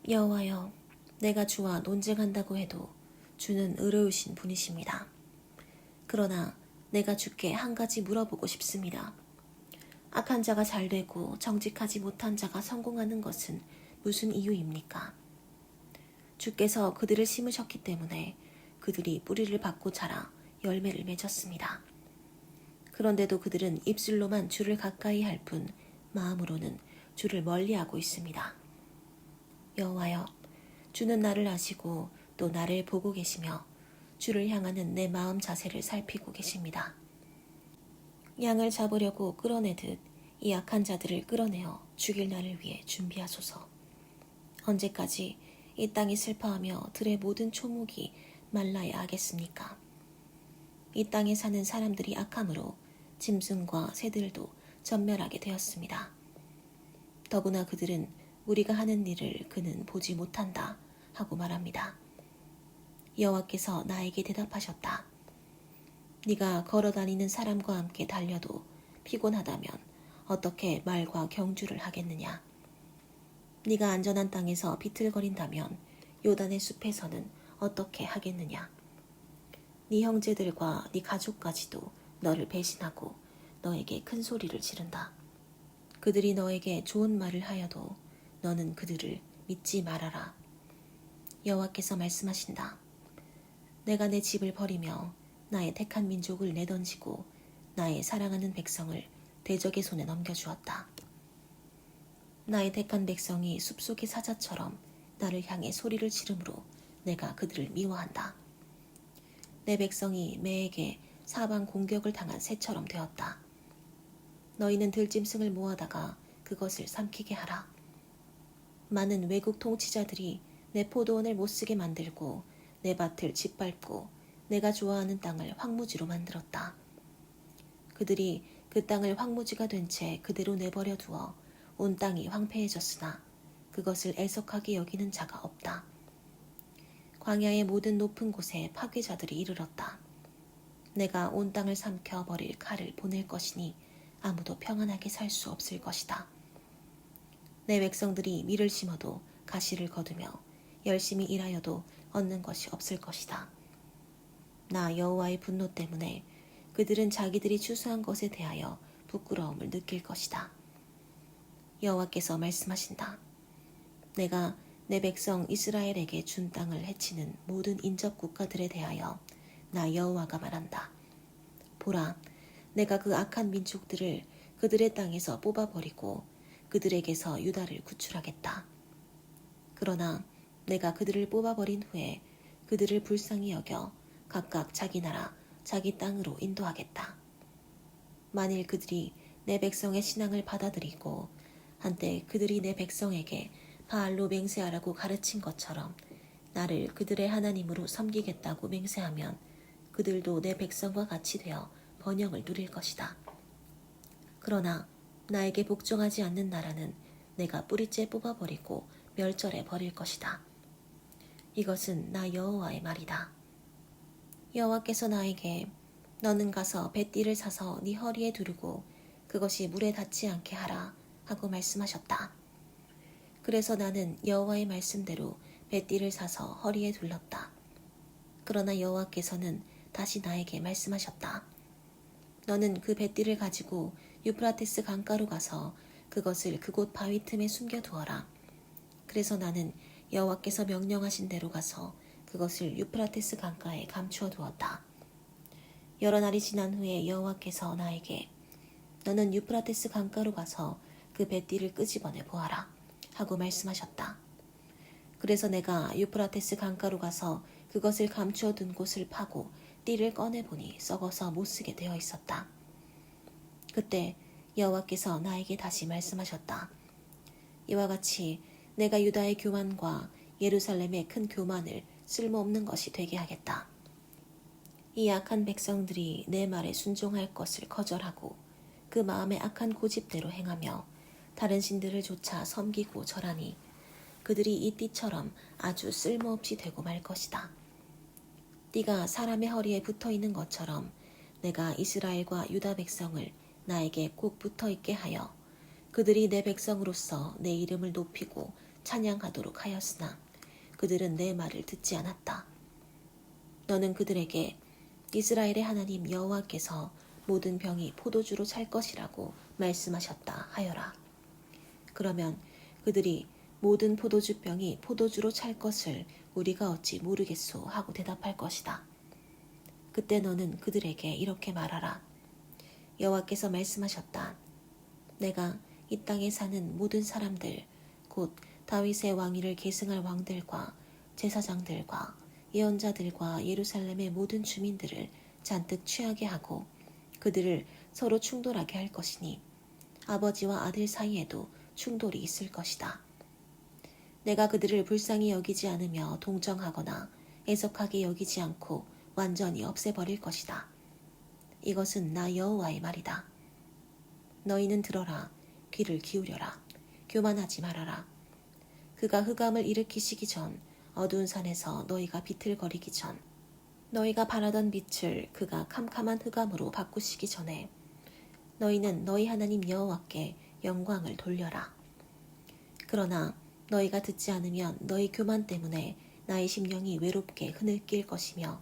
여호와여, 내가 주와 논쟁한다고 해도 주는 의로우신 분이십니다. 그러나 내가 주께 한 가지 물어보고 싶습니다. 악한 자가 잘되고 정직하지 못한 자가 성공하는 것은 무슨 이유입니까? 주께서 그들을 심으셨기 때문에 그들이 뿌리를 받고 자라 열매를 맺었습니다. 그런데도 그들은 입술로만 주를 가까이 할 뿐 마음으로는 주를 멀리하고 있습니다. 여호와여, 주는 나를 아시고 또 나를 보고 계시며 주를 향하는 내 마음 자세를 살피고 계십니다. 양을 잡으려고 끌어내듯 이 악한 자들을 끌어내어 죽일 날을 위해 준비하소서. 언제까지 이 땅이 슬퍼하며 들의 모든 초목이 말라야 하겠습니까? 이 땅에 사는 사람들이 악함으로 짐승과 새들도 전멸하게 되었습니다. 더구나 그들은 우리가 하는 일을 그는 보지 못한다 하고 말합니다. 여호와께서 나에게 대답하셨다. 네가 걸어다니는 사람과 함께 달려도 피곤하다면 어떻게 말과 경주를 하겠느냐? 네가 안전한 땅에서 비틀거린다면 요단의 숲에서는 어떻게 하겠느냐? 네 형제들과 네 가족까지도 너를 배신하고 너에게 큰 소리를 지른다. 그들이 너에게 좋은 말을 하여도 너는 그들을 믿지 말아라. 여호와께서 말씀하신다. 내가 내 집을 버리며 나의 택한 민족을 내던지고 나의 사랑하는 백성을 대적의 손에 넘겨주었다. 나의 택한 백성이 숲속의 사자처럼 나를 향해 소리를 지르므로 내가 그들을 미워한다. 내 백성이 매에게 사방 공격을 당한 새처럼 되었다. 너희는 들짐승을 모아다가 그것을 삼키게 하라. 많은 외국 통치자들이 내 포도원을 못쓰게 만들고 내 밭을 짓밟고 내가 좋아하는 땅을 황무지로 만들었다. 그들이 그 땅을 황무지가 된 채 그대로 내버려 두어 온 땅이 황폐해졌으나 그것을 애석하게 여기는 자가 없다. 광야의 모든 높은 곳에 파괴자들이 이르렀다. 내가 온 땅을 삼켜 버릴 칼을 보낼 것이니 아무도 평안하게 살 수 없을 것이다. 내 백성들이 밀을 심어도 가시를 거두며 열심히 일하여도 얻는 것이 없을 것이다. 나 여호와의 분노 때문에 그들은 자기들이 추수한 것에 대하여 부끄러움을 느낄 것이다. 여호와께서 말씀하신다. 내가 내 백성 이스라엘에게 준 땅을 해치는 모든 인접 국가들에 대하여 나 여호와가 말한다. 보라, 내가 그 악한 민족들을 그들의 땅에서 뽑아버리고 그들에게서 유다를 구출하겠다. 그러나 내가 그들을 뽑아버린 후에 그들을 불쌍히 여겨 각각 자기 나라, 자기 땅으로 인도하겠다. 만일 그들이 내 백성의 신앙을 받아들이고 한때 그들이 내 백성에게 바알로 맹세하라고 가르친 것처럼 나를 그들의 하나님으로 섬기겠다고 맹세하면 그들도 내 백성과 같이 되어 번영을 누릴 것이다. 그러나 나에게 복종하지 않는 나라는 내가 뿌리째 뽑아버리고 멸절해 버릴 것이다. 이것은 나 여호와의 말이다. 여호와께서 나에게 너는 가서 뱃띠를 사서 네 허리에 두르고 그것이 물에 닿지 않게 하라 하고 말씀하셨다. 그래서 나는 여호와의 말씀대로 뱃띠를 사서 허리에 둘렀다. 그러나 여호와께서는 다시 나에게 말씀하셨다. 너는 그 뱃띠를 가지고 유프라테스 강가로 가서 그것을 그곳 바위 틈에 숨겨두어라. 그래서 나는 여호와께서 명령하신 대로 가서 그것을 유프라테스 강가에 감추어 두었다. 여러 날이 지난 후에 여호와께서 나에게 너는 유프라테스 강가로 가서 그 뱃띠를 끄집어내 보아라 하고 말씀하셨다. 그래서 내가 유프라테스 강가로 가서 그것을 감추어 둔 곳을 파고 띠를 꺼내보니 썩어서 못쓰게 되어 있었다. 그때 여호와께서 나에게 다시 말씀하셨다. 이와 같이 내가 유다의 교만과 예루살렘의 큰 교만을 쓸모없는 것이 되게 하겠다. 이 악한 백성들이 내 말에 순종할 것을 거절하고 그 마음의 악한 고집대로 행하며 다른 신들을 쫓아 섬기고 절하니 그들이 이 띠처럼 아주 쓸모없이 되고 말 것이다. 띠가 사람의 허리에 붙어있는 것처럼 내가 이스라엘과 유다 백성을 나에게 꼭 붙어있게 하여 그들이 내 백성으로서 내 이름을 높이고 찬양하도록 하였으나 그들은 내 말을 듣지 않았다. 너는 그들에게 이스라엘의 하나님 여호와께서 모든 병이 포도주로 찰 것이라고 말씀하셨다 하여라. 그러면 그들이 모든 포도주병이 포도주로 찰 것을 우리가 어찌 모르겠소 하고 대답할 것이다. 그때 너는 그들에게 이렇게 말하라. 여호와께서 말씀하셨다. 내가 이 땅에 사는 모든 사람들 곧 다윗의 왕위를 계승할 왕들과 제사장들과 예언자들과 예루살렘의 모든 주민들을 잔뜩 취하게 하고 그들을 서로 충돌하게 할 것이니 아버지와 아들 사이에도 충돌이 있을 것이다. 내가 그들을 불쌍히 여기지 않으며 동정하거나 애석하게 여기지 않고 완전히 없애버릴 것이다. 이것은 나 여호와의 말이다. 너희는 들어라. 귀를 기울여라. 교만하지 말아라. 그가 흑암을 일으키시기 전 어두운 산에서 너희가 비틀거리기 전 너희가 바라던 빛을 그가 캄캄한 흑암으로 바꾸시기 전에 너희는 너희 하나님 여호와께 영광을 돌려라. 그러나 너희가 듣지 않으면 너희 교만 때문에 나의 심령이 외롭게 흐느낄 것이며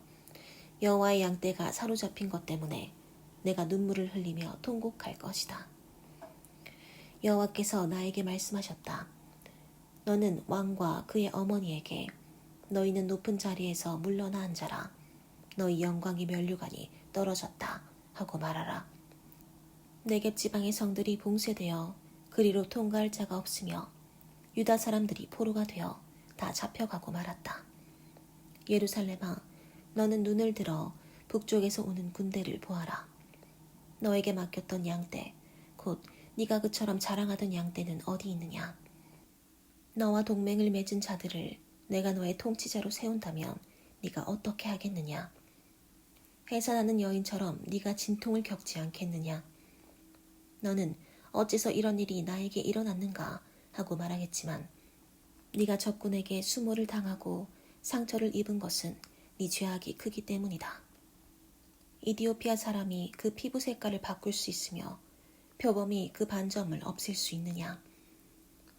여호와의 양떼가 사로잡힌 것 때문에 내가 눈물을 흘리며 통곡할 것이다. 여호와께서 나에게 말씀하셨다. 너는 왕과 그의 어머니에게 너희는 높은 자리에서 물러나 앉아라. 너희 영광의 면류관이 떨어졌다 하고 말하라. 네겝 지방의 성들이 봉쇄되어 그리로 통과할 자가 없으며 유다 사람들이 포로가 되어 다 잡혀가고 말았다. 예루살렘아, 너는 눈을 들어 북쪽에서 오는 군대를 보아라. 너에게 맡겼던 양떼, 곧 네가 그처럼 자랑하던 양떼는 어디 있느냐? 너와 동맹을 맺은 자들을 내가 너의 통치자로 세운다면 네가 어떻게 하겠느냐? 해산하는 여인처럼 네가 진통을 겪지 않겠느냐? 너는 어째서 이런 일이 나에게 일어났는가 하고 말하겠지만 네가 적군에게 수모를 당하고 상처를 입은 것은 네 죄악이 크기 때문이다. 이디오피아 사람이 그 피부 색깔을 바꿀 수 있으며 표범이 그 반점을 없앨 수 있느냐?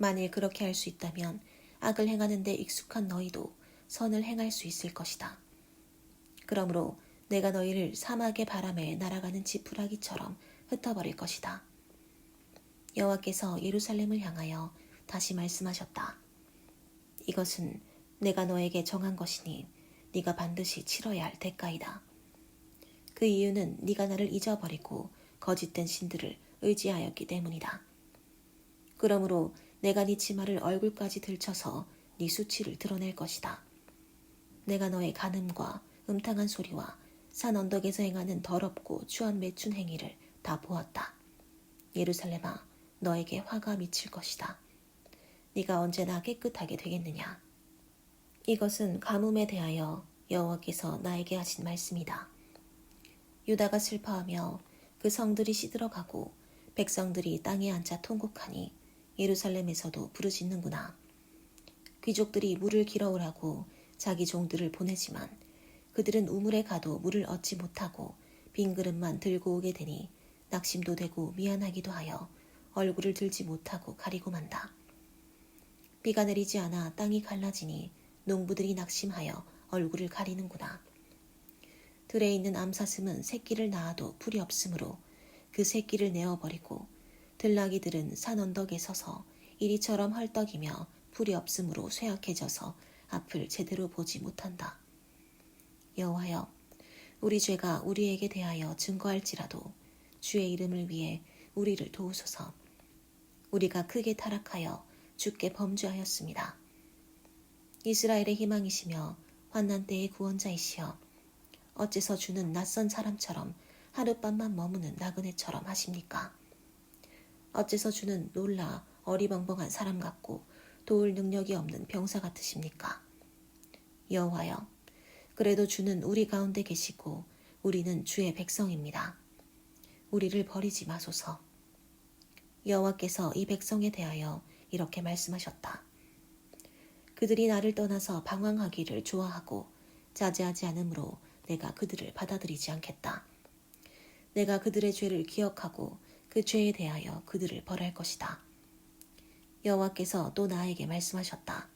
만일 그렇게 할 수 있다면 악을 행하는 데 익숙한 너희도 선을 행할 수 있을 것이다. 그러므로 내가 너희를 사막의 바람에 날아가는 지푸라기처럼 흩어버릴 것이다. 여호와께서 예루살렘을 향하여 다시 말씀하셨다. 이것은 내가 너에게 정한 것이니 네가 반드시 치러야 할 대가이다. 그 이유는 네가 나를 잊어버리고 거짓된 신들을 의지하였기 때문이다. 그러므로 내가 네 치마를 얼굴까지 들쳐서 네 수치를 드러낼 것이다. 내가 너의 간음과 음탕한 소리와 산 언덕에서 행하는 더럽고 추한 매춘 행위를 다 보았다. 예루살렘아, 너에게 화가 미칠 것이다. 네가 언제나 깨끗하게 되겠느냐? 이것은 가뭄에 대하여 여호와께서 나에게 하신 말씀이다. 유다가 슬퍼하며 그 성들이 시들어가고 백성들이 땅에 앉아 통곡하니 예루살렘에서도 부르짖는구나. 귀족들이 물을 길어오라고 자기 종들을 보내지만 그들은 우물에 가도 물을 얻지 못하고 빈 그릇만 들고 오게 되니 낙심도 되고 미안하기도 하여 얼굴을 들지 못하고 가리고 만다. 비가 내리지 않아 땅이 갈라지니 농부들이 낙심하여 얼굴을 가리는구나. 들에 있는 암사슴은 새끼를 낳아도 풀이 없으므로 그 새끼를 내어버리고 들나귀들은 산 언덕에 서서 이리처럼 헐떡이며 풀이 없으므로 쇠약해져서 앞을 제대로 보지 못한다. 여호와여, 우리 죄가 우리에게 대하여 증거할지라도 주의 이름을 위해 우리를 도우소서. 우리가 크게 타락하여 주께 범죄하였습니다. 이스라엘의 희망이시며 환난 때의 구원자이시여, 어째서 주는 낯선 사람처럼 하룻밤만 머무는 나그네처럼 하십니까? 어째서 주는 놀라 어리벙벙한 사람 같고 도울 능력이 없는 병사 같으십니까? 여호와여, 그래도 주는 우리 가운데 계시고 우리는 주의 백성입니다. 우리를 버리지 마소서. 여호와께서 이 백성에 대하여 이렇게 말씀하셨다. 그들이 나를 떠나서 방황하기를 좋아하고 자제하지 않으므로 내가 그들을 받아들이지 않겠다. 내가 그들의 죄를 기억하고 그 죄에 대하여 그들을 벌할 것이다. 여호와께서 또 나에게 말씀하셨다.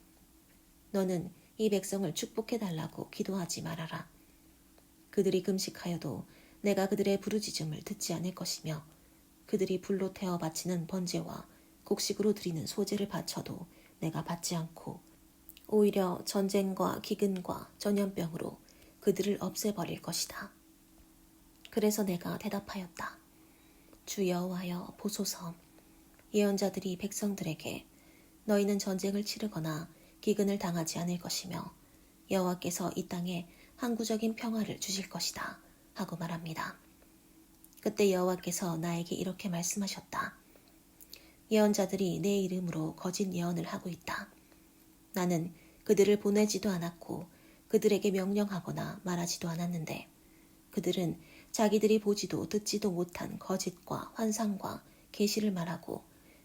너는 이 백성을 축복해달라고 기도하지 말아라. 그들이 금식하여도 내가 그들의 부르짖음을 듣지 않을 것이며 그들이 불로 태워 바치는 번제와 곡식으로 드리는 소제를 바쳐도 내가 받지 않고 오히려 전쟁과 기근과 전염병으로 그들을 없애버릴 것이다. 그래서 내가 대답하였다. 주 여호와여 보소서. 예언자들이 백성들에게 너희는 전쟁을 치르거나 기근을 당하지 않을 것이며 여호와께서 이 땅에 항구적인 평화를 주실 것이다 하고 말합니다. 그때 여호와께서 나에게 이렇게 말씀하셨다. 예언자들이 내 이름으로 거짓 예언을 하고 있다. 나는 그들을 보내지도 않았고 그들에게 명령하거나 말하지도 않았는데 그들은 자기들이 보지도 듣지도 못한 거짓과 환상과 계시를 말하고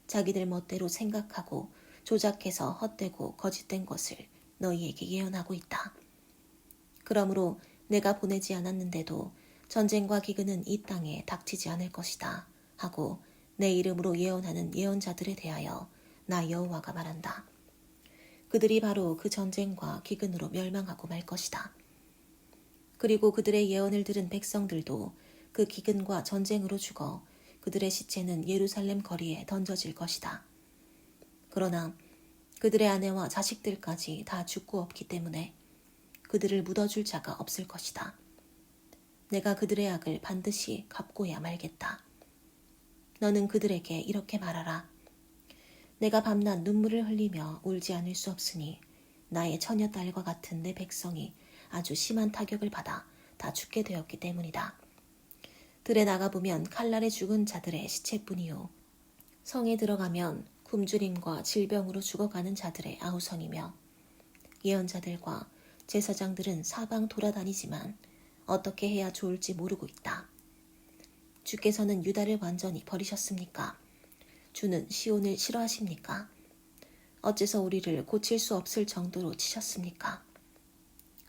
자기들 멋대로 생각하고 조작해서 헛되고 거짓된 것을 너희에게 예언하고 있다. 그러므로 내가 보내지 않았는데도 전쟁과 기근은 이 땅에 닥치지 않을 것이다 하고 내 이름으로 예언하는 예언자들에 대하여 나 여호와가 말한다. 그들이 바로 그 전쟁과 기근으로 멸망하고 말 것이다. 그리고 그들의 예언을 들은 백성들도 그 기근과 전쟁으로 죽어 그들의 시체는 예루살렘 거리에 던져질 것이다. 그러나 그들의 아내와 자식들까지 다 죽고 없기 때문에 그들을 묻어줄 자가 없을 것이다. 내가 그들의 악을 반드시 갚고야 말겠다. 너는 그들에게 이렇게 말하라. 내가 밤낮 눈물을 흘리며 울지 않을 수 없으니 나의 처녀딸과 같은 내 백성이 아주 심한 타격을 받아 다 죽게 되었기 때문이다. 들에 나가보면 칼날에 죽은 자들의 시체뿐이요. 성에 들어가면 굶주림과 질병으로 죽어가는 자들의 아우성이며 예언자들과 제사장들은 사방 돌아다니지만 어떻게 해야 좋을지 모르고 있다. 주께서는 유다를 완전히 버리셨습니까? 주는 시온을 싫어하십니까? 어째서 우리를 고칠 수 없을 정도로 치셨습니까?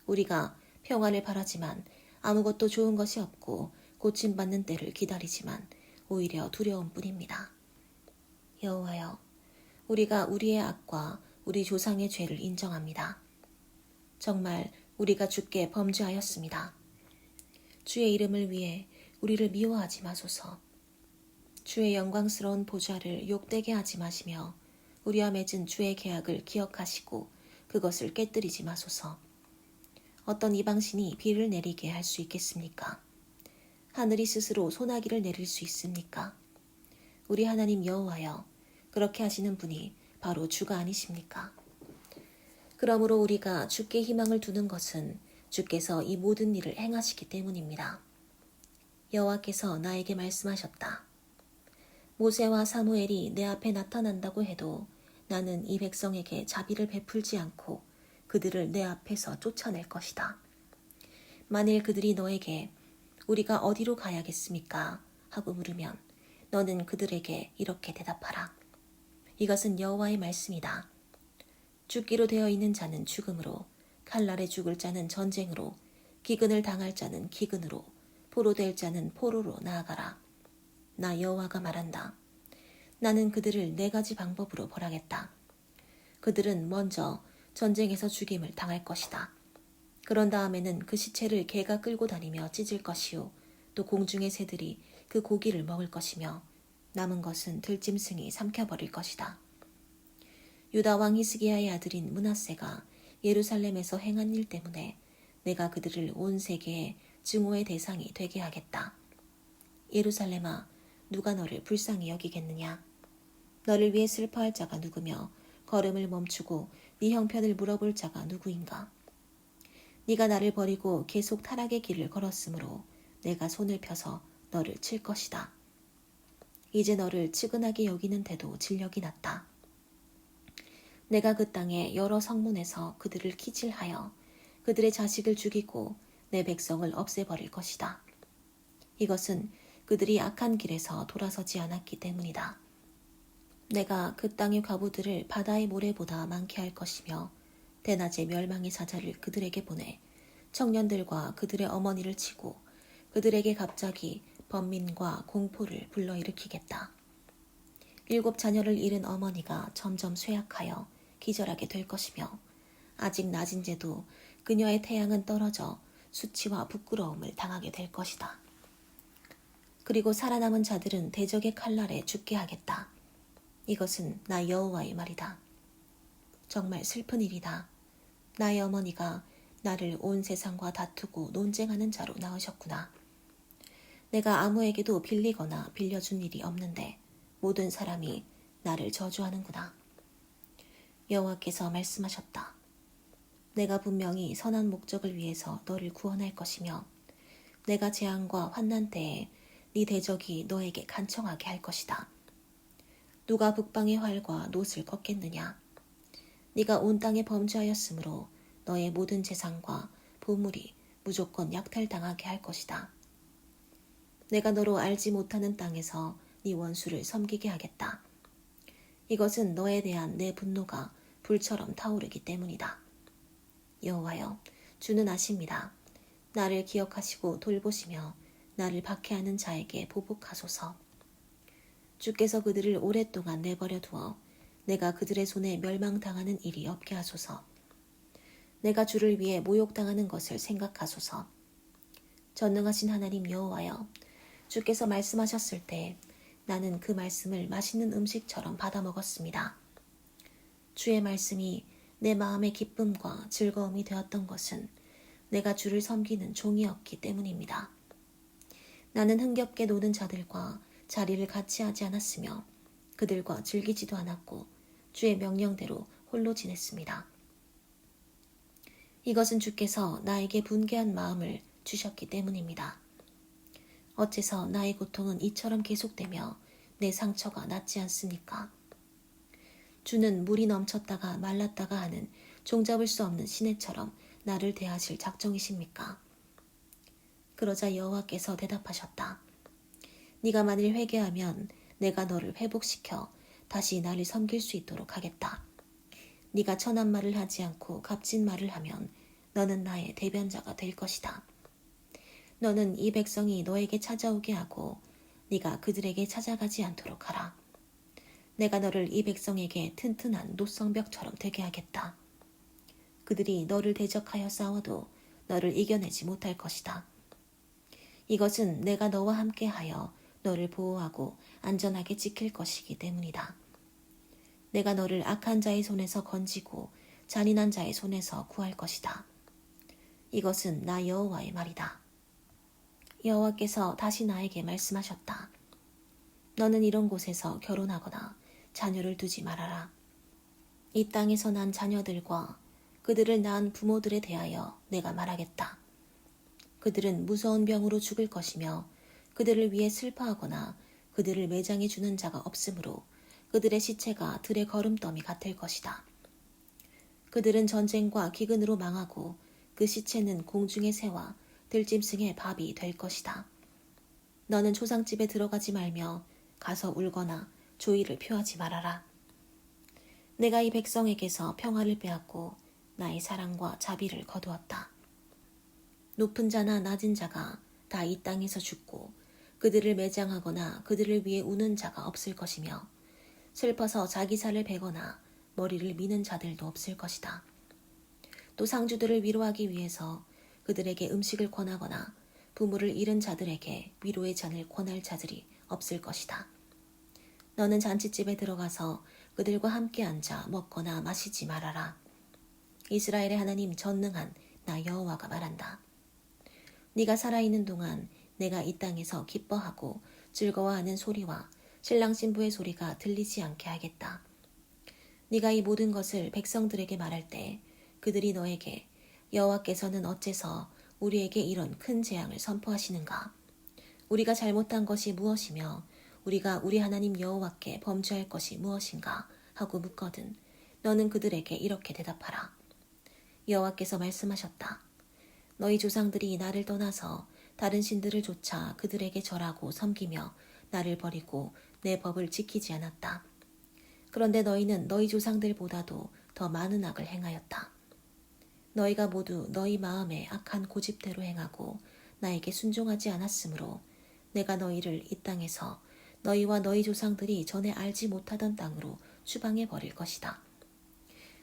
우리가 평안을 바라지만 아무것도 좋은 것이 없고 고침받는 때를 기다리지만 오히려 두려움 뿐입니다. 여호와여, 우리가 우리의 악과 우리 조상의 죄를 인정합니다. 정말 우리가 주께 범죄하였습니다. 주의 이름을 위해 우리를 미워하지 마소서. 주의 영광스러운 보좌를 욕되게 하지 마시며 우리와 맺은 주의 계약을 기억하시고 그것을 깨뜨리지 마소서. 어떤 이방신이 비를 내리게 할 수 있겠습니까? 하늘이 스스로 소나기를 내릴 수 있습니까? 우리 하나님 여호와여, 그렇게 하시는 분이 바로 주가 아니십니까? 그러므로 우리가 주께 희망을 두는 것은 주께서 이 모든 일을 행하시기 때문입니다. 여호와께서 나에게 말씀하셨다. 모세와 사무엘이 내 앞에 나타난다고 해도 나는 이 백성에게 자비를 베풀지 않고 그들을 내 앞에서 쫓아낼 것이다. 만일 그들이 너에게 우리가 어디로 가야겠습니까? 하고 물으면 너는 그들에게 이렇게 대답하라. 이것은 여호와의 말씀이다. 죽기로 되어 있는 자는 죽음으로, 칼날에 죽을 자는 전쟁으로, 기근을 당할 자는 기근으로, 포로될 자는 포로로 나아가라. 나 여호와가 말한다. 나는 그들을 4가지 방법으로 벌하겠다. 그들은 먼저 전쟁에서 죽임을 당할 것이다. 그런 다음에는 그 시체를 개가 끌고 다니며 찢을 것이요. 또 공중의 새들이 그 고기를 먹을 것이며 남은 것은 들짐승이 삼켜버릴 것이다. 유다 왕 히스기야의 아들인 므낫세가 예루살렘에서 행한 일 때문에 내가 그들을 온 세계의 증오의 대상이 되게 하겠다. 예루살렘아, 누가 너를 불쌍히 여기겠느냐? 너를 위해 슬퍼할 자가 누구며 걸음을 멈추고 네 형편을 물어볼 자가 누구인가? 네가 나를 버리고 계속 타락의 길을 걸었으므로 내가 손을 펴서 너를 칠 것이다. 이제 너를 측은하게 여기는 데도 진력이 났다. 내가 그 땅의 여러 성문에서 그들을 키질하여 그들의 자식을 죽이고 내 백성을 없애버릴 것이다. 이것은 그들이 악한 길에서 돌아서지 않았기 때문이다. 내가 그 땅의 과부들을 바다의 모래보다 많게 할 것이며 대낮에 멸망의 사자를 그들에게 보내 청년들과 그들의 어머니를 치고 그들에게 갑자기 번민과 공포를 불러일으키겠다. 7 자녀를 잃은 어머니가 점점 쇠약하여 기절하게 될 것이며 아직 낮은데도 그녀의 태양은 떨어져 수치와 부끄러움을 당하게 될 것이다. 그리고 살아남은 자들은 대적의 칼날에 죽게 하겠다. 이것은 나 여호와의 말이다. 정말 슬픈 일이다. 나의 어머니가 나를 온 세상과 다투고 논쟁하는 자로 낳으셨구나. 내가 아무에게도 빌리거나 빌려준 일이 없는데 모든 사람이 나를 저주하는구나. 여호와께서 말씀하셨다. 내가 분명히 선한 목적을 위해서 너를 구원할 것이며 내가 재앙과 환난 때에 네 대적이 너에게 간청하게 할 것이다. 누가 북방의 활과 놋을 꺾겠느냐. 네가 온 땅에 범죄하였으므로 너의 모든 재산과 보물이 무조건 약탈당하게 할 것이다. 내가 너로 알지 못하는 땅에서 네 원수를 섬기게 하겠다. 이것은 너에 대한 내 분노가 불처럼 타오르기 때문이다. 여호와여, 주는 아십니다. 나를 기억하시고 돌보시며 나를 박해하는 자에게 보복하소서. 주께서 그들을 오랫동안 내버려 두어 내가 그들의 손에 멸망당하는 일이 없게 하소서. 내가 주를 위해 모욕당하는 것을 생각하소서. 전능하신 하나님 여호와여, 주께서 말씀하셨을 때 나는 그 말씀을 맛있는 음식처럼 받아 먹었습니다. 주의 말씀이 내 마음의 기쁨과 즐거움이 되었던 것은 내가 주를 섬기는 종이었기 때문입니다. 나는 흥겹게 노는 자들과 자리를 같이 하지 않았으며 그들과 즐기지도 않았고 주의 명령대로 홀로 지냈습니다. 이것은 주께서 나에게 분개한 마음을 주셨기 때문입니다. 어째서 나의 고통은 이처럼 계속되며 내 상처가 낫지 않습니까? 주는 물이 넘쳤다가 말랐다가 하는 종잡을 수 없는 시내처럼 나를 대하실 작정이십니까? 그러자 여호와께서 대답하셨다. 네가 만일 회개하면 내가 너를 회복시켜 다시 나를 섬길 수 있도록 하겠다. 네가 천한 말을 하지 않고 값진 말을 하면 너는 나의 대변자가 될 것이다. 너는 이 백성이 너에게 찾아오게 하고 네가 그들에게 찾아가지 않도록 하라. 내가 너를 이 백성에게 튼튼한 노성벽처럼 되게 하겠다. 그들이 너를 대적하여 싸워도 너를 이겨내지 못할 것이다. 이것은 내가 너와 함께하여 너를 보호하고 안전하게 지킬 것이기 때문이다. 내가 너를 악한 자의 손에서 건지고 잔인한 자의 손에서 구할 것이다. 이것은 나 여호와의 말이다. 여호와께서 다시 나에게 말씀하셨다. 너는 이런 곳에서 결혼하거나 자녀를 두지 말아라. 이 땅에서 난 자녀들과 그들을 낳은 부모들에 대하여 내가 말하겠다. 그들은 무서운 병으로 죽을 것이며 그들을 위해 슬퍼하거나 그들을 매장해 주는 자가 없으므로 그들의 시체가 들의 거름더미 같을 것이다. 그들은 전쟁과 기근으로 망하고 그 시체는 공중의 새와 들짐승의 밥이 될 것이다. 너는 조상집에 들어가지 말며 가서 울거나 조의를 표하지 말아라. 내가 이 백성에게서 평화를 빼앗고 나의 사랑과 자비를 거두었다. 높은 자나 낮은 자가 다 이 땅에서 죽고 그들을 매장하거나 그들을 위해 우는 자가 없을 것이며 슬퍼서 자기 살을 베거나 머리를 미는 자들도 없을 것이다. 또 상주들을 위로하기 위해서 그들에게 음식을 권하거나 부모를 잃은 자들에게 위로의 잔을 권할 자들이 없을 것이다. 너는 잔치집에 들어가서 그들과 함께 앉아 먹거나 마시지 말아라. 이스라엘의 하나님 전능한 나 여호와가 말한다. 네가 살아있는 동안 내가 이 땅에서 기뻐하고 즐거워하는 소리와 신랑 신부의 소리가 들리지 않게 하겠다. 네가 이 모든 것을 백성들에게 말할 때 그들이 너에게 여호와께서는 어째서 우리에게 이런 큰 재앙을 선포하시는가? 우리가 잘못한 것이 무엇이며 우리가 우리 하나님 여호와께 범죄할 것이 무엇인가? 하고 묻거든 너는 그들에게 이렇게 대답하라. 여호와께서 말씀하셨다. 너희 조상들이 나를 떠나서 다른 신들을 쫓아 그들에게 절하고 섬기며 나를 버리고 내 법을 지키지 않았다. 그런데 너희는 너희 조상들보다도 더 많은 악을 행하였다. 너희가 모두 너희 마음에 악한 고집대로 행하고 나에게 순종하지 않았으므로 내가 너희를 이 땅에서 너희와 너희 조상들이 전에 알지 못하던 땅으로 추방해 버릴 것이다.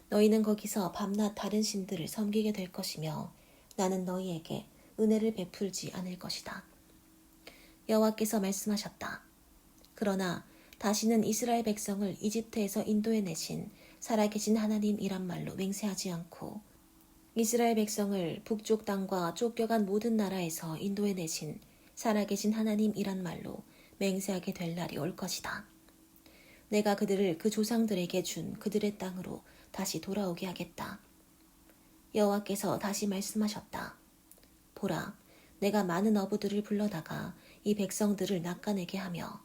너희는 거기서 밤낮 다른 신들을 섬기게 될 것이며 나는 너희에게 은혜를 베풀지 않을 것이다. 여호와께서 말씀하셨다. 그러나 다시는 이스라엘 백성을 이집트에서 인도해 내신 살아계신 하나님이란 말로 맹세하지 않고 이스라엘 백성을 북쪽 땅과 쫓겨간 모든 나라에서 인도해 내신 살아계신 하나님이란 말로 맹세하게 될 날이 올 것이다. 내가 그들을 그 조상들에게 준 그들의 땅으로 다시 돌아오게 하겠다. 여호와께서 다시 말씀하셨다. 보라, 내가 많은 어부들을 불러다가 이 백성들을 낚아내게 하며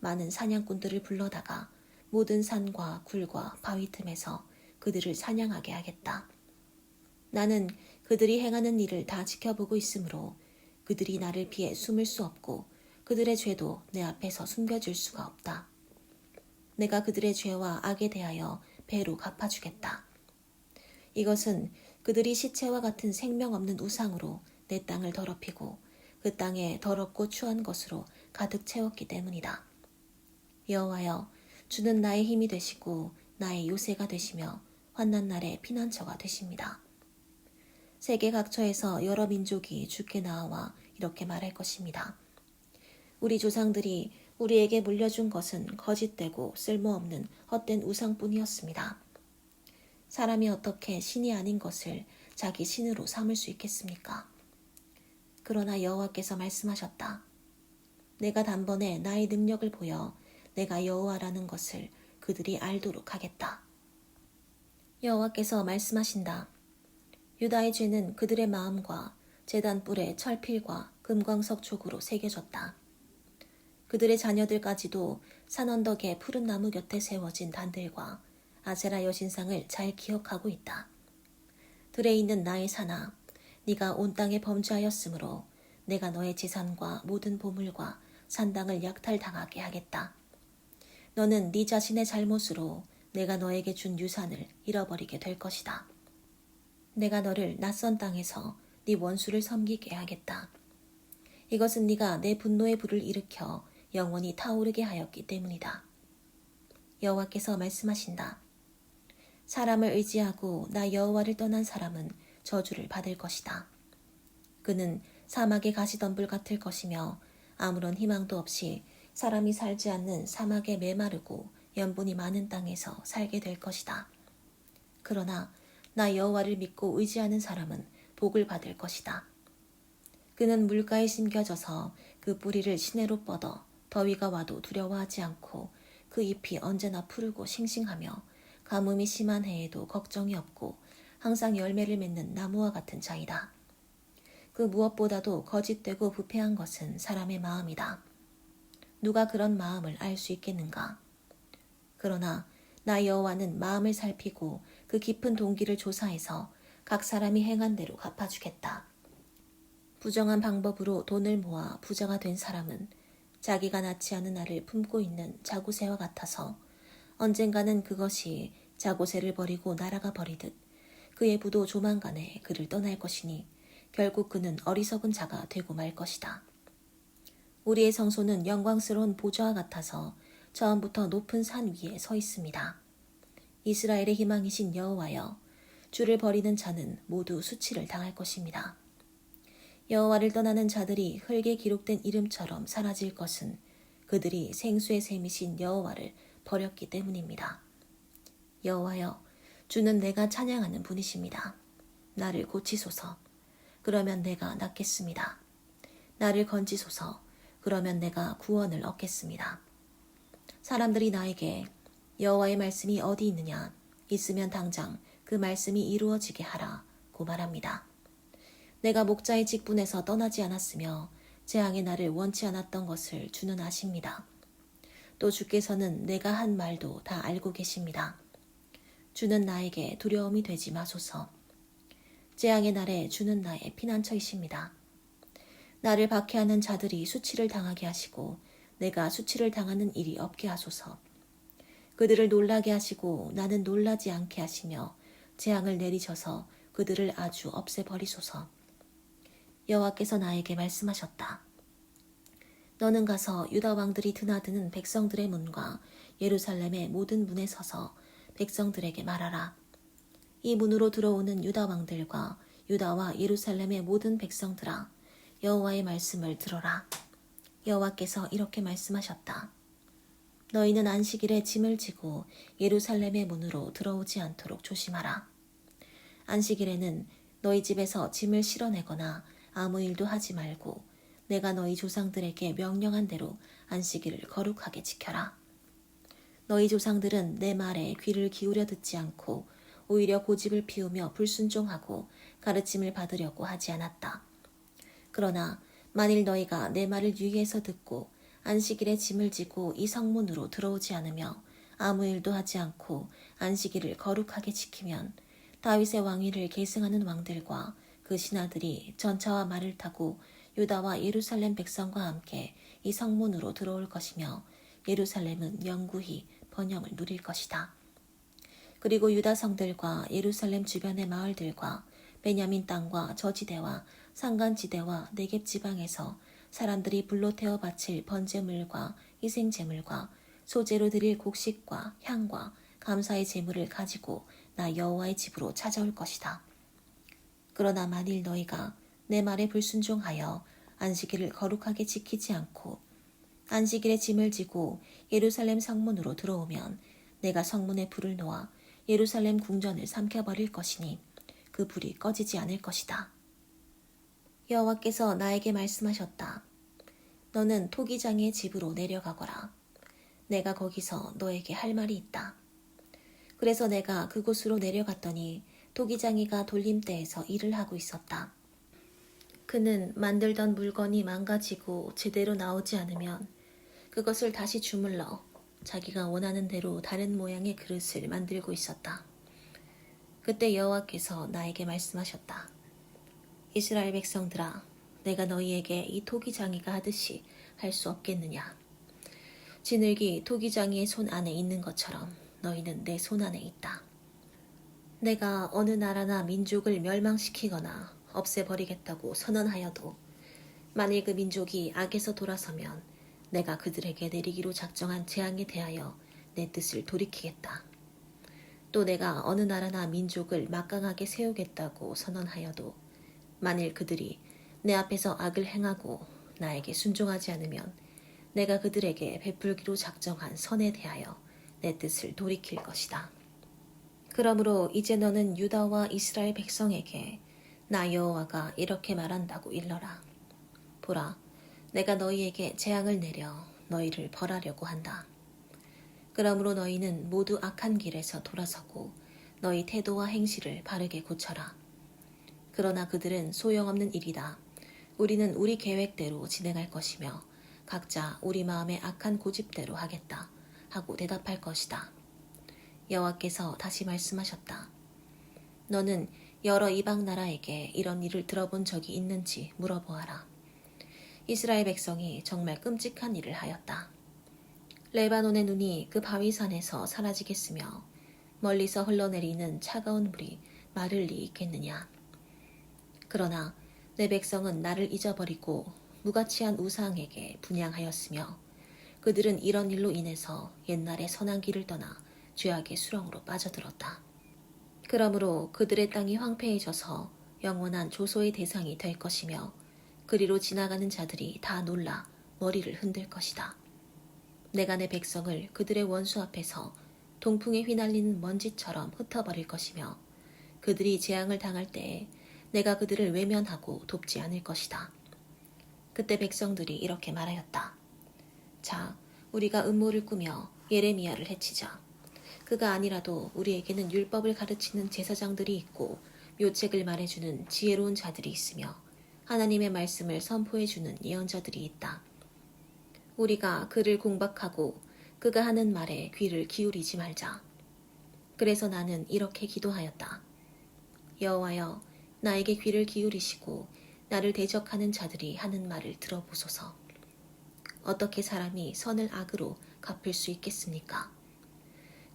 많은 사냥꾼들을 불러다가 모든 산과 굴과 바위 틈에서 그들을 사냥하게 하겠다. 나는 그들이 행하는 일을 다 지켜보고 있으므로 그들이 나를 피해 숨을 수 없고 그들의 죄도 내 앞에서 숨겨질 수가 없다. 내가 그들의 죄와 악에 대하여 배로 갚아주겠다. 이것은 그들이 시체와 같은 생명 없는 우상으로 내 땅을 더럽히고 그 땅에 더럽고 추한 것으로 가득 채웠기 때문이다. 여호와여, 주는 나의 힘이 되시고 나의 요새가 되시며 환난 날의 피난처가 되십니다. 세계 각처에서 여러 민족이 주께 나와 이렇게 말할 것입니다. 우리 조상들이 우리에게 물려준 것은 거짓되고 쓸모없는 헛된 우상뿐이었습니다. 사람이 어떻게 신이 아닌 것을 자기 신으로 삼을 수 있겠습니까? 그러나 여호와께서 말씀하셨다. 내가 단번에 나의 능력을 보여 내가 여호와라는 것을 그들이 알도록 하겠다. 여호와께서 말씀하신다. 유다의 죄는 그들의 마음과 제단 뿔에 철필과 금광석 촉으로 새겨졌다. 그들의 자녀들까지도 산 언덕의 푸른 나무 곁에 세워진 단들과 아세라 여신상을 잘 기억하고 있다. 들에 있는 나의 산아, 네가 온 땅에 범죄하였으므로 내가 너의 재산과 모든 보물과 산당을 약탈당하게 하겠다. 너는 네 자신의 잘못으로 내가 너에게 준 유산을 잃어버리게 될 것이다. 내가 너를 낯선 땅에서 네 원수를 섬기게 하겠다. 이것은 네가 내 분노의 불을 일으켜 영원히 타오르게 하였기 때문이다. 여호와께서 말씀하신다. 사람을 의지하고 나 여호와를 떠난 사람은 저주를 받을 것이다. 그는 사막의 가시덤불 같을 것이며 아무런 희망도 없이 사람이 살지 않는 사막의 메마르고 염분이 많은 땅에서 살게 될 것이다. 그러나 나 여호와를 믿고 의지하는 사람은 복을 받을 것이다. 그는 물가에 심겨져서 그 뿌리를 시내로 뻗어 더위가 와도 두려워하지 않고 그 잎이 언제나 푸르고 싱싱하며 가뭄이 심한 해에도 걱정이 없고 항상 열매를 맺는 나무와 같은 자이다. 그 무엇보다도 거짓되고 부패한 것은 사람의 마음이다. 누가 그런 마음을 알 수 있겠는가? 그러나 나 여호와는 마음을 살피고 그 깊은 동기를 조사해서 각 사람이 행한 대로 갚아주겠다. 부정한 방법으로 돈을 모아 부자가 된 사람은 자기가 낳지 않은 알을 품고 있는 자구새와 같아서 언젠가는 그것이 자고새를 버리고 날아가 버리듯 그의 부도 조만간에 그를 떠날 것이니 결국 그는 어리석은 자가 되고 말 것이다. 우리의 성소는 영광스러운 보좌와 같아서 처음부터 높은 산 위에 서 있습니다. 이스라엘의 희망이신 여호와여, 주를 버리는 자는 모두 수치를 당할 것입니다. 여호와를 떠나는 자들이 흙에 기록된 이름처럼 사라질 것은 그들이 생수의 샘이신 여호와를 버렸기 때문입니다. 여호와여, 주는 내가 찬양하는 분이십니다. 나를 고치소서. 그러면 내가 낫겠습니다. 나를 건지소서. 그러면 내가 구원을 얻겠습니다. 사람들이 나에게 여호와의 말씀이 어디 있느냐? 있으면 당장 그 말씀이 이루어지게 하라고 말합니다. 내가 목자의 직분에서 떠나지 않았으며 재앙의 날을 원치 않았던 것을 주는 아십니다. 또 주께서는 내가 한 말도 다 알고 계십니다. 주는 나에게 두려움이 되지 마소서. 재앙의 날에 주는 나의 피난처이십니다. 나를 박해하는 자들이 수치를 당하게 하시고 내가 수치를 당하는 일이 없게 하소서. 그들을 놀라게 하시고 나는 놀라지 않게 하시며 재앙을 내리셔서 그들을 아주 없애버리소서. 여호와께서 나에게 말씀하셨다. 너는 가서 유다 왕들이 드나드는 백성들의 문과 예루살렘의 모든 문에 서서 백성들에게 말하라. 이 문으로 들어오는 유다 왕들과 유다와 예루살렘의 모든 백성들아, 여호와의 말씀을 들어라. 여호와께서 이렇게 말씀하셨다. 너희는 안식일에 짐을 지고 예루살렘의 문으로 들어오지 않도록 조심하라. 안식일에는 너희 집에서 짐을 실어내거나 아무 일도 하지 말고 내가 너희 조상들에게 명령한 대로 안식일을 거룩하게 지켜라. 너희 조상들은 내 말에 귀를 기울여 듣지 않고 오히려 고집을 피우며 불순종하고 가르침을 받으려고 하지 않았다. 그러나 만일 너희가 내 말을 유의해서 듣고 안식일에 짐을 지고 이 성문으로 들어오지 않으며 아무 일도 하지 않고 안식일을 거룩하게 지키면 다윗의 왕위를 계승하는 왕들과 그 신하들이 전차와 말을 타고 유다와 예루살렘 백성과 함께 이 성문으로 들어올 것이며 예루살렘은 영구히 번영을 누릴 것이다. 그리고 유다 성들과 예루살렘 주변의 마을들과 베냐민 땅과 저지대와 산간지대와 네겝 지방에서 사람들이 불로 태워 바칠 번제물과 희생제물과 소재로 드릴 곡식과 향과 감사의 제물을 가지고 나 여호와의 집으로 찾아올 것이다. 그러나 만일 너희가 내 말에 불순종하여 안식일을 거룩하게 지키지 않고 안식일에 짐을 지고 예루살렘 성문으로 들어오면 내가 성문에 불을 놓아 예루살렘 궁전을 삼켜버릴 것이니 그 불이 꺼지지 않을 것이다. 여호와께서 나에게 말씀하셨다. 너는 토기장의 집으로 내려가거라. 내가 거기서 너에게 할 말이 있다. 그래서 내가 그곳으로 내려갔더니 토기장이가 돌림대에서 일을 하고 있었다. 그는 만들던 물건이 망가지고 제대로 나오지 않으면 그것을 다시 주물러 자기가 원하는 대로 다른 모양의 그릇을 만들고 있었다. 그때 여호와께서 나에게 말씀하셨다. 이스라엘 백성들아, 내가 너희에게 이 토기장이가 하듯이 할 수 없겠느냐. 지늘기 토기장이의 손 안에 있는 것처럼 너희는 내 손 안에 있다. 내가 어느 나라나 민족을 멸망시키거나 없애버리겠다고 선언하여도 만일 그 민족이 악에서 돌아서면 내가 그들에게 내리기로 작정한 재앙에 대하여 내 뜻을 돌이키겠다. 또 내가 어느 나라나 민족을 막강하게 세우겠다고 선언하여도 만일 그들이 내 앞에서 악을 행하고 나에게 순종하지 않으면 내가 그들에게 베풀기로 작정한 선에 대하여 내 뜻을 돌이킬 것이다. 그러므로 이제 너는 유다와 이스라엘 백성에게 나 여호와가 이렇게 말한다고 일러라. 보라, 내가 너희에게 재앙을 내려 너희를 벌하려고 한다. 그러므로 너희는 모두 악한 길에서 돌아서고 너희 태도와 행실을 바르게 고쳐라. 그러나 그들은 소용없는 일이다. 우리는 우리 계획대로 진행할 것이며 각자 우리 마음의 악한 고집대로 하겠다 하고 대답할 것이다. 여호와께서 다시 말씀하셨다. 너는 여러 이방 나라에게 이런 일을 들어본 적이 있는지 물어보아라. 이스라엘 백성이 정말 끔찍한 일을 하였다. 레바논의 눈이 그 바위산에서 사라지겠으며 멀리서 흘러내리는 차가운 물이 마를 리 있겠느냐. 그러나 내 백성은 나를 잊어버리고 무가치한 우상에게 분향하였으며 그들은 이런 일로 인해서 옛날의 선한 길을 떠나 죄악의 수렁으로 빠져들었다. 그러므로 그들의 땅이 황폐해져서 영원한 조소의 대상이 될 것이며 그리로 지나가는 자들이 다 놀라 머리를 흔들 것이다. 내가 내 백성을 그들의 원수 앞에서 동풍에 휘날리는 먼지처럼 흩어버릴 것이며 그들이 재앙을 당할 때에 내가 그들을 외면하고 돕지 않을 것이다. 그때 백성들이 이렇게 말하였다. 자, 우리가 음모를 꾸며 예레미야를 해치자. 그가 아니라도 우리에게는 율법을 가르치는 제사장들이 있고 묘책을 말해주는 지혜로운 자들이 있으며 하나님의 말씀을 선포해주는 예언자들이 있다. 우리가 그를 공박하고 그가 하는 말에 귀를 기울이지 말자. 그래서 나는 이렇게 기도하였다. 여호와여, 나에게 귀를 기울이시고 나를 대적하는 자들이 하는 말을 들어보소서. 어떻게 사람이 선을 악으로 갚을 수 있겠습니까?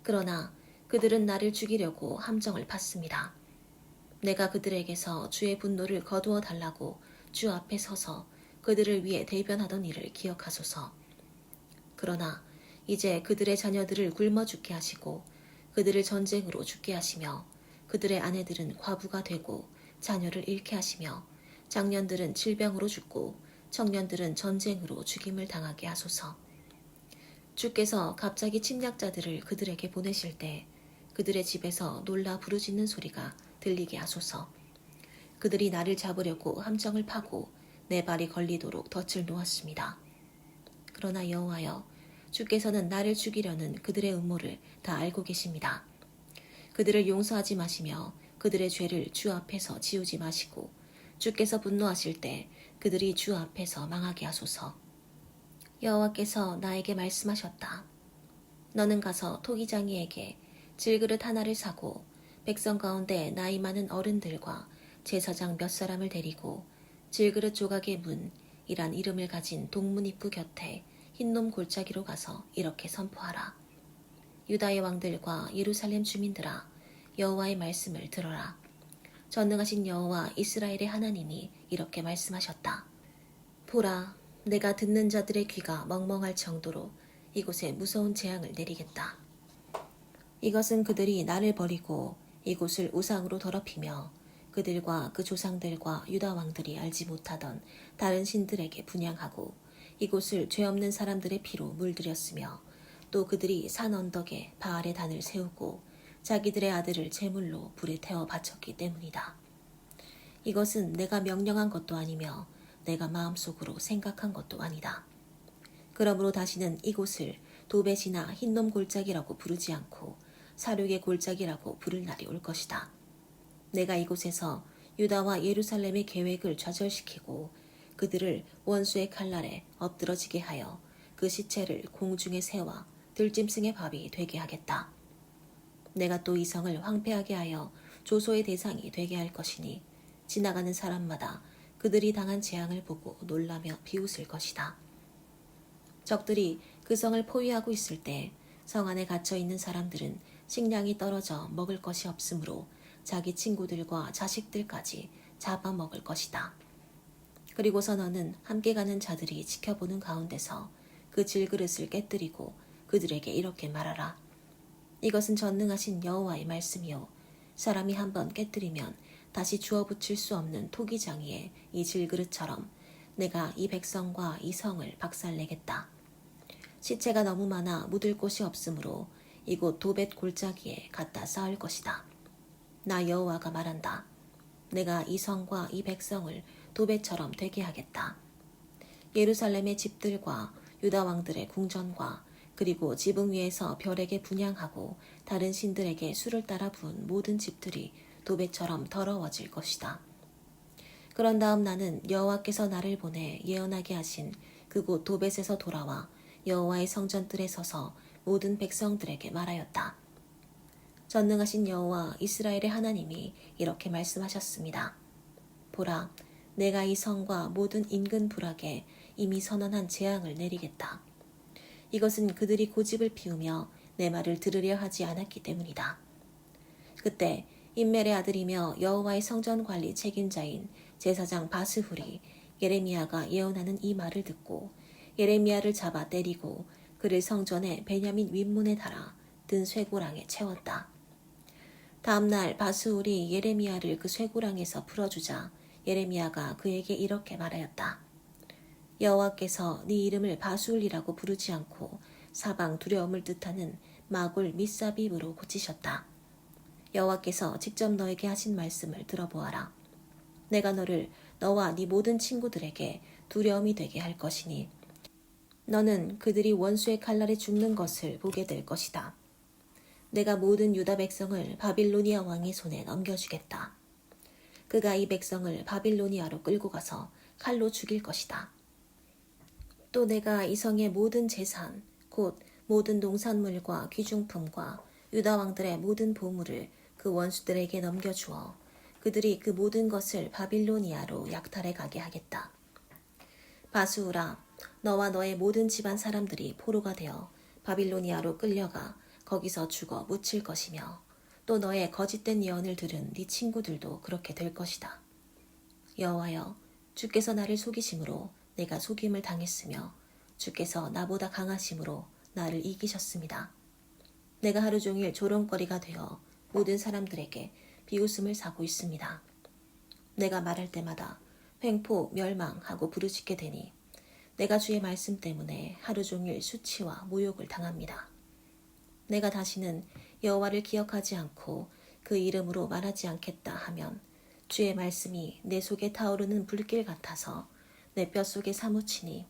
그러나 그들은 나를 죽이려고 함정을 팠습니다. 내가 그들에게서 주의 분노를 거두어 달라고 주 앞에 서서 그들을 위해 대변하던 일을 기억하소서. 그러나 이제 그들의 자녀들을 굶어 죽게 하시고 그들을 전쟁으로 죽게 하시며 그들의 아내들은 과부가 되고 자녀를 잃게 하시며 장년들은 질병으로 죽고 청년들은 전쟁으로 죽임을 당하게 하소서. 주께서 갑자기 침략자들을 그들에게 보내실 때 그들의 집에서 놀라 부르짖는 소리가 들리게 하소서. 그들이 나를 잡으려고 함정을 파고 내 발이 걸리도록 덫을 놓았습니다. 그러나 여호와여, 주께서는 나를 죽이려는 그들의 음모를 다 알고 계십니다. 그들을 용서하지 마시며 그들의 죄를 주 앞에서 지우지 마시고 주께서 분노하실 때 그들이 주 앞에서 망하게 하소서. 여호와께서 나에게 말씀하셨다. 너는 가서 토기장이에게 질그릇 하나를 사고 백성 가운데 나이 많은 어른들과 제사장 몇 사람을 데리고 질그릇 조각의 문이란 이름을 가진 동문 입구 곁에 흰놈 골짜기로 가서 이렇게 선포하라. 유다의 왕들과 예루살렘 주민들아, 여호와의 말씀을 들어라. 전능하신 여호와 이스라엘의 하나님이 이렇게 말씀하셨다. 보라, 내가 듣는 자들의 귀가 멍멍할 정도로 이곳에 무서운 재앙을 내리겠다. 이것은 그들이 나를 버리고 이곳을 우상으로 더럽히며 그들과 그 조상들과 유다 왕들이 알지 못하던 다른 신들에게 분향하고 이곳을 죄 없는 사람들의 피로 물들였으며 또 그들이 산 언덕에 바알의 단을 세우고 자기들의 아들을 제물로 불에 태워 바쳤기 때문이다. 이것은 내가 명령한 것도 아니며 내가 마음속으로 생각한 것도 아니다. 그러므로 다시는 이곳을 도벳이나 흰놈 골짜기라고 부르지 않고 사륙의 골짜기라고 부를 날이 올 것이다. 내가 이곳에서 유다와 예루살렘의 계획을 좌절시키고 그들을 원수의 칼날에 엎드러지게 하여 그 시체를 공중의 새와 들짐승의 밥이 되게 하겠다. 내가 또 이 성을 황폐하게 하여 조소의 대상이 되게 할 것이니 지나가는 사람마다 그들이 당한 재앙을 보고 놀라며 비웃을 것이다. 적들이 그 성을 포위하고 있을 때 성 안에 갇혀 있는 사람들은 식량이 떨어져 먹을 것이 없으므로 자기 친구들과 자식들까지 잡아먹을 것이다. 그리고서 너는 함께 가는 자들이 지켜보는 가운데서 그 질그릇을 깨뜨리고 그들에게 이렇게 말하라. 이것은 전능하신 여호와의 말씀이요. 사람이 한번 깨뜨리면 다시 주워 붙일 수 없는 토기장이의 이 질그릇처럼 내가 이 백성과 이 성을 박살내겠다. 시체가 너무 많아 묻을 곳이 없으므로 이곳 도벳 골짜기에 갖다 쌓을 것이다. 나 여호와가 말한다. 내가 이 성과 이 백성을 도벳처럼 되게 하겠다. 예루살렘의 집들과 유다 왕들의 궁전과 그리고 지붕 위에서 별에게 분향하고 다른 신들에게 술을 따라 부은 모든 집들이 도벳처럼 더러워질 것이다. 그런 다음 나는 여호와께서 나를 보내 예언하게 하신 그곳 도벳에서 돌아와 여호와의 성전뜰에 서서 모든 백성들에게 말하였다. 전능하신 여호와 이스라엘의 하나님이 이렇게 말씀하셨습니다. 보라, 내가 이 성과 모든 인근 부락에 이미 선언한 재앙을 내리겠다. 이것은 그들이 고집을 피우며 내 말을 들으려 하지 않았기 때문이다. 그때 임멜의 아들이며 여호와의 성전 관리 책임자인 제사장 바스훌이 예레미야가 예언하는 이 말을 듣고 예레미야를 잡아 때리고 그를 성전의 베냐민 윗문에 달아 든 쇠고랑에 채웠다. 다음날 바스훌이 예레미야를 그 쇠고랑에서 풀어주자 예레미야가 그에게 이렇게 말하였다. 여호와께서 네 이름을 바스훌이라고 부르지 않고 사방 두려움을 뜻하는 마골 미사빕으로 고치셨다. 여호와께서 직접 너에게 하신 말씀을 들어보아라. 내가 너를 너와 네 모든 친구들에게 두려움이 되게 할 것이니 너는 그들이 원수의 칼날에 죽는 것을 보게 될 것이다. 내가 모든 유다 백성을 바빌로니아 왕의 손에 넘겨주겠다. 그가 이 백성을 바빌로니아로 끌고 가서 칼로 죽일 것이다. 또 내가 이 성의 모든 재산, 곧 모든 농산물과 귀중품과 유다 왕들의 모든 보물을 그 원수들에게 넘겨주어 그들이 그 모든 것을 바빌로니아로 약탈해 가게 하겠다. 바스후라, 너와 너의 모든 집안 사람들이 포로가 되어 바빌로니아로 끌려가 거기서 죽어 묻힐 것이며 또 너의 거짓된 예언을 들은 네 친구들도 그렇게 될 것이다. 여호와여, 주께서 나를 속이심으로 내가 속임을 당했으며 주께서 나보다 강하심으로 나를 이기셨습니다. 내가 하루 종일 조롱거리가 되어 모든 사람들에게 비웃음을 사고 있습니다. 내가 말할 때마다 횡포, 멸망하고 부르짖게 되니 내가 주의 말씀 때문에 하루 종일 수치와 모욕을 당합니다. 내가 다시는 여호와를 기억하지 않고 그 이름으로 말하지 않겠다 하면 주의 말씀이 내 속에 타오르는 불길 같아서 내 뼛속에 사무치니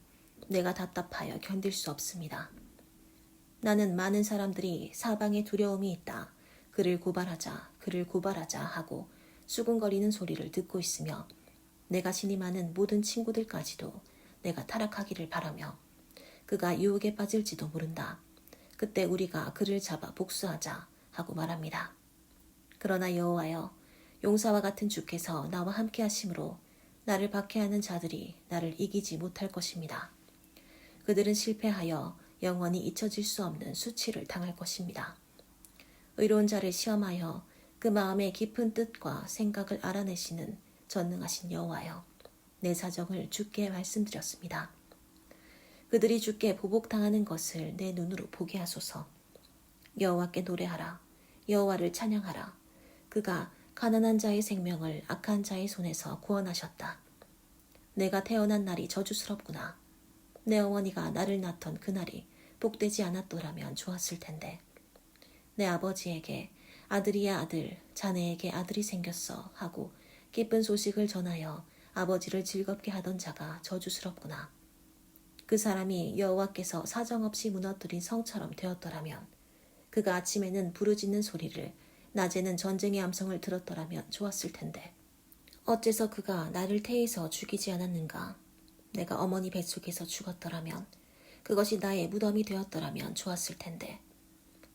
내가 답답하여 견딜 수 없습니다. 나는 많은 사람들이 사방에 두려움이 있다. 그를 고발하자, 그를 고발하자 하고 수군거리는 소리를 듣고 있으며 내가 신임하는 모든 친구들까지도 내가 타락하기를 바라며 그가 유혹에 빠질지도 모른다. 그때 우리가 그를 잡아 복수하자 하고 말합니다. 그러나 여호와여, 용사와 같은 주께서 나와 함께 하심으로 나를 박해하는 자들이 나를 이기지 못할 것입니다. 그들은 실패하여 영원히 잊혀질 수 없는 수치를 당할 것입니다. 의로운 자를 시험하여 그 마음의 깊은 뜻과 생각을 알아내시는 전능하신 여호와여, 내 사정을 주께 말씀드렸습니다. 그들이 주께 보복당하는 것을 내 눈으로 보게 하소서. 여호와께 노래하라. 여호와를 찬양하라. 그가 가난한 자의 생명을 악한 자의 손에서 구원하셨다. 내가 태어난 날이 저주스럽구나. 내 어머니가 나를 낳던 그날이 복되지 않았더라면 좋았을 텐데. 내 아버지에게 아들이야 아들, 자네에게 아들이 생겼어 하고 기쁜 소식을 전하여 아버지를 즐겁게 하던 자가 저주스럽구나. 그 사람이 여호와께서 사정없이 무너뜨린 성처럼 되었더라면, 그가 아침에는 부르짖는 소리를, 낮에는 전쟁의 암성을 들었더라면 좋았을 텐데. 어째서 그가 나를 태에서 죽이지 않았는가? 내가 어머니 뱃속에서 죽었더라면, 그것이 나의 무덤이 되었더라면 좋았을 텐데.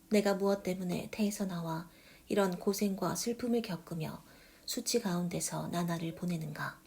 내가 무엇 때문에 태에서 나와 이런 고생과 슬픔을 겪으며 수치 가운데서 나날을 보내는가?